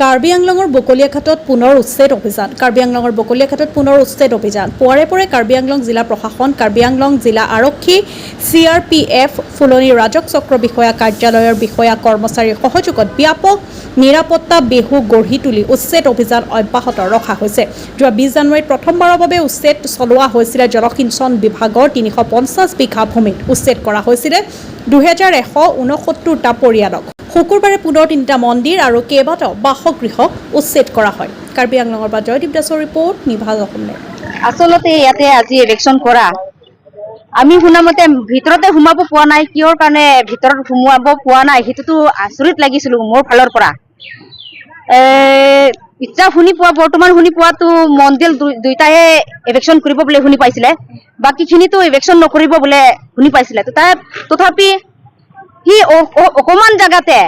কাৰ্বি আংলঙৰ বকলিয়াঘাটত পুনৰ উচ্ছেদ অভিযান। কাৰ্বি আংলঙৰ বকলিয়াঘাটত পুনৰ উচ্ছেদ অভিযান। পুৱাৰে পুৱাৰে কাৰ্বি আংলং জিলা প্ৰশাসন, কাৰ্বি আংলং জিলা আৰক্ষী, CRPF, ফুলনি ৰাজক চক্ৰ বিষয়া কাৰ্যালয়ৰ বিষয়া কৰ্মচাৰীৰ সহযোগত ব্যাপক নিৰাপত্তা বেহু গঢ়ি তুলি উচ্ছেদ অভিযান অব্যাহত ৰখা হৈছে। যোৱা 20 জানুৱাৰীত প্ৰথমবাৰৰ বাবে উচ্ছেদ চলোৱা হৈছিল। জলসিঞ্চন বিভাগৰ 350 বিঘা ভূমিত উচ্ছেদ কৰা হৈছিল 2169টা পৰিয়ালক। শুকুৰবাৰে পুনৰ 3টা মন্দিৰ আৰু কেইবাটাও বাসগৃহক উচ্ছেদ কৰা হয়। কাৰ্বি আংলঙৰ পৰা জয়দীপ দাসৰ ৰিপৰ্ট, নিভাজ অসমনে। আচলতে ইয়াতে আজি ইলেকশ্যন কৰা আমি শুনামতে ভিতৰতে সোমাব পোৱা নাই। কিহৰ কাৰণে ভিতৰত সোমাব পোৱা নাই সেইটোতো আচৰিত লাগিছিল মোৰ ফালৰ পৰা। ইচ্ছা শুনি পোৱা বৰ্তমান শুনি পোৱাটো মন্দিৰ দুইটাহে ইলেকশ্যন কৰিব বুলি শুনি পাইছিলে, বাকীখিনিতো ইলেকশ্যন নকৰিব বোলে শুনি পাইছিলে। তথাপি সি অকমান জাগাতে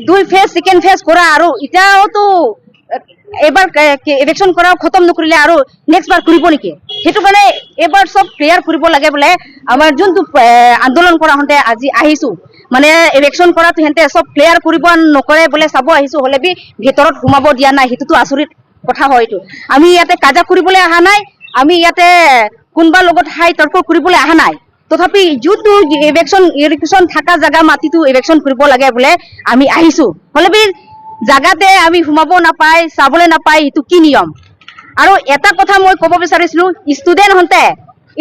2 ফেজ সেকেন্ড ফেজ কৰা আৰু এতিয়াওতো এবাৰ ইলেকশ্যন কৰা খতম নকৰিলে আৰু নেক্সট বাৰ কৰিব নেকি? সেইটো কাৰণে এবাৰ চব ক্লিয়াৰ কৰিব লাগে বোলে। আমাৰ যোনটো আন্দোলন কৰা হওঁতে আজি আহিছো, মানে ইলেকশ্যন কৰাটো সিহঁতে চব ক্লিয়াৰ কৰিব নকৰে বোলে চাব আহিছো, হ'লে বি ভিতৰত সোমাব দিয়া নাই। সেইটোতো আচৰিত কথা হয়। এইটো আমি ইয়াতে কাজিয়া কৰিবলৈ অহা নাই, আমি ইয়াতে কোনোবাৰ লগত হাই তৰ্ক কৰিবলৈ অহা নাই। তথাপি যোনটো ইলেকশ্যন থকা জাগা মাটিটো ইলেকশ্যন কৰিব লাগে বোলে আমি আহিছো, হ'লে বি জাগাতে আমি সোমাব নাপায়, চাবলৈ নাপায়, এইটো কি নিয়ম? আৰু এটা কথা মই ক'ব বিচাৰিছিলো, ষ্টুডেণ্ট হওঁতে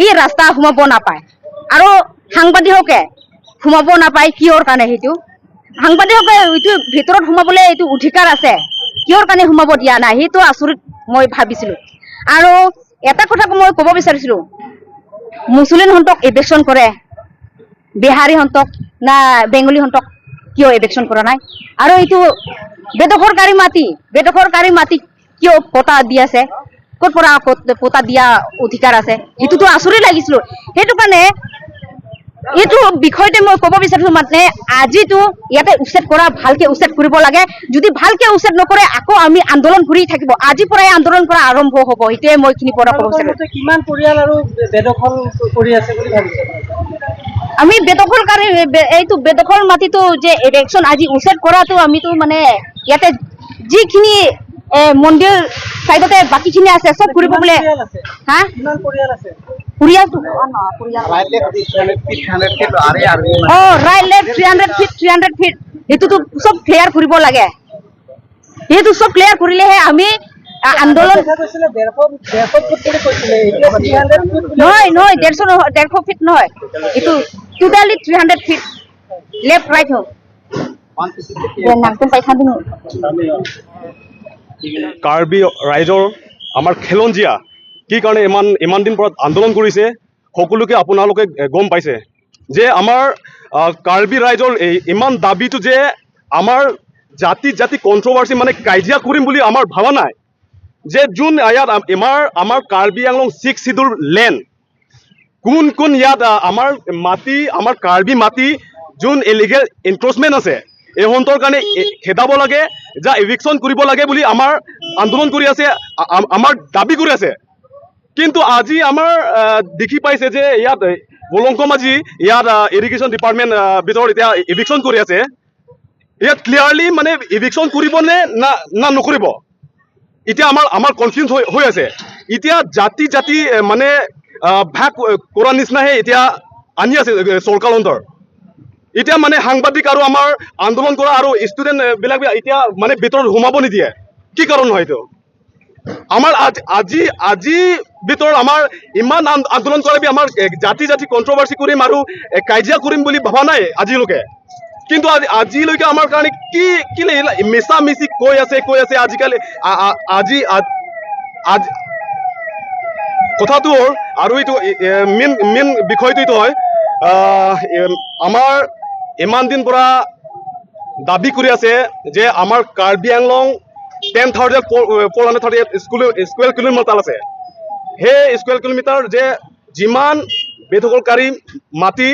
ই ৰাস্তা সোমাব নাপায় আৰু সাংবাদিককে সোমাব নাপায়। কিহৰ কাৰণে? সেইটো সাংবাদিককে এইটো ভিতৰত সোমাবলৈ এইটো অধিকাৰ আছে, কিহৰ কাৰণে সোমাব দিয়া নাই? সেইটো আচৰিত মই ভাবিছিলো। আৰু এটা কথা মই ক'ব বিচাৰিছিলো, মুছলিমহঁতক ইলেকশ্যন কৰে, বিহাৰীহঁতক না বেংগলীহঁতক কিয় ইলেকশ্যন কৰা নাই? আৰু এইটো বেদখলকাৰী মাটি কিয় পটা দি আছে? ক'ৰ পৰা পটা দিয়া অধিকাৰ আছে? সেইটোতো আচৰিত লাগিছিল। সেইটো কাৰণে এইটো বিষয়তে মই ক'ব বিচাৰিছো, মানে আজিতো ইয়াতে উচ্ছেদ কৰা ভালকে উচ্ছেদ কৰিব লাগে। যদি ভালকে উচ্ছেদ নকৰে আকৌ আমি আন্দোলন কৰি থাকিব। আজিৰ পৰাই আন্দোলন কৰা আৰম্ভ হ'ব। সেইটোৱে মই খিনি পৰা ক'ব বিচাৰিছো। কিমান পৰিয়াল আৰু বেদখল কৰি আছে বুলি ভাবিছে? আমি বেদখলকাৰী এইটো বেদখল মাটিটো যে ইলেকশ্যন আজি উচ্ছেদ কৰাটো আমিতো মানে ইয়াতে যিখিনি মন্দিৰ চাইডতে বাকীখিনি আছে চব কৰিব বোলে। হা, কিমান পৰিয়াল আছে? পৰিয়ালটো ৰাইট লেফ্ট 300 ফিট সেইটোতো চব ক্লিয়াৰ কৰিব লাগে। সেইটো চব ক্লিয়াৰ কৰিলেহে আমি আন্দোলন। নহয় 150 ফিট নহয়, এইটো টোটালি 300 ফিট লেফ্ট ৰাইট হওক। কাৰ্বি ৰাইজৰ আমাৰ খেলঞ্জীয়া কি কাৰণে ইমান দিন পৰা আন্দোলন কৰিছে, সকলোকে আপোনালোকে গম পাইছে যে আমাৰ কাৰ্বি ৰাইজৰ ইমান দাবীটো যে আমাৰ জাতি কণ্ট্ৰভাৰ্চি মানে কাজিয়া কৰিম বুলি আমাৰ ভাবা নাই। যে যোন ইয়াত আমাৰ কাৰ্বি আংলং 6 শিডিউল লেণ্ড, কোন ইয়াত আমাৰ মাটি, আমাৰ কাৰ্বি মাটি যোন ইলিগেল এনক্ৰচমেণ্ট আছে ইহঁতৰ কাৰণে খেদাব লাগে, যা ইভিকশ্যন কৰিব লাগে বুলি আমাৰ আন্দোলন কৰি আছে, আমাৰ দাবী কৰি আছে। কিন্তু আজি আমাৰ দেখি পাইছে যে ইয়াত বলংকমাজি ইয়াত ইৰিগেশ্যন ডিপাৰ্টমেণ্ট ভিতৰত এতিয়া ইভিকশ্যন কৰি আছে। ইয়াত ক্লিয়াৰলি মানে ইভিকশ্যন কৰিব নে না নকৰিব, এতিয়া আমাৰ কনফিউজ হৈ আছে। এতিয়া জাতি মানে ভাগ কৰাৰ নিচিনাহে এতিয়া আনি আছে চৰকাৰ অন্তৰ। এতিয়া মানে সাংবাদিক আৰু আমাৰ আন্দোলন কৰা আৰু ষ্টুডেণ্ট বিলাক এতিয়া মানে ভিতৰত সোমাব নিদিয়ে। কি কাৰণ হয় এইটো? আমাৰ আজি ভিতৰত আমাৰ ইমান আন্দোলন কৰাবি আমাৰ জাতি কণ্ট্ৰভাৰ্চি কৰিম আৰু কাজিয়া কৰিম বুলি ভবা নাই আজিলৈকে। কিন্তু আজিলৈকে আমাৰ কাৰণে কি মিছা মিছি কৈ আছে আজিকালি। আজি কথাটো আৰু এইটো মেইন বিষয়টো এইটো হয়, আমাৰ ইমান দিন পৰা দাবী কৰি আছে যে আমাৰ কাৰ্বি আংলং 10,438 স্কুৱেৰ কিলোমিটাৰ আছে। সেই স্কুৱেৰ কিলোমিটাৰ যে যিমান বেদখলকাৰী মাটি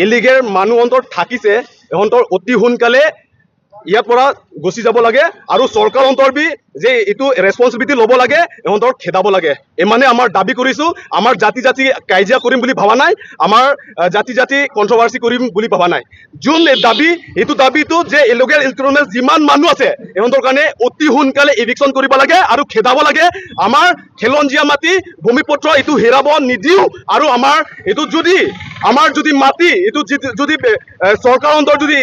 ইলিগেল মানুহ অন্তৰ থাকিছে, ইহঁতৰ অতি সোনকালে ইয়াৰ পৰা গুচি যাব লাগে আৰু চৰকাৰ অন্তৰ্বি যে এইটো ৰেছপনচিবিলিটি ল'ব লাগে ইহঁতক খেদাব লাগে ইমানে আমাৰ দাবী কৰিছোঁ আমাৰ জাতি কাজিয়া কৰিম বুলি ভবা নাই আমাৰ জাতি কণ্ট্ৰভাৰ্চি কৰিম বুলি ভবা নাই যোন দাবী এইটো দাবীটো যে ইলিগেল ইনক্লুমেণ্ট যিমান মানুহ আছে ইহঁতৰ কাৰণে অতি সোনকালে ইভিকশ্যন কৰিব লাগে আৰু খেদাব লাগে আমাৰ খেলঞ্জীয়া মাটি ভূমিপত্ৰ এইটো হেৰাব নিদিওঁ আৰু আমাৰ এইটো যদি মাটি এইটো যদি চৰকাৰ অন্তৰ যদি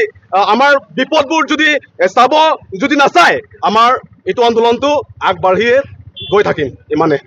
আমাৰ বিপদবোৰ যদি নাচায় আমাৰ এইটো আন্দোলনটো আগবাঢ়িয়ে গৈ থাকিম ইমানে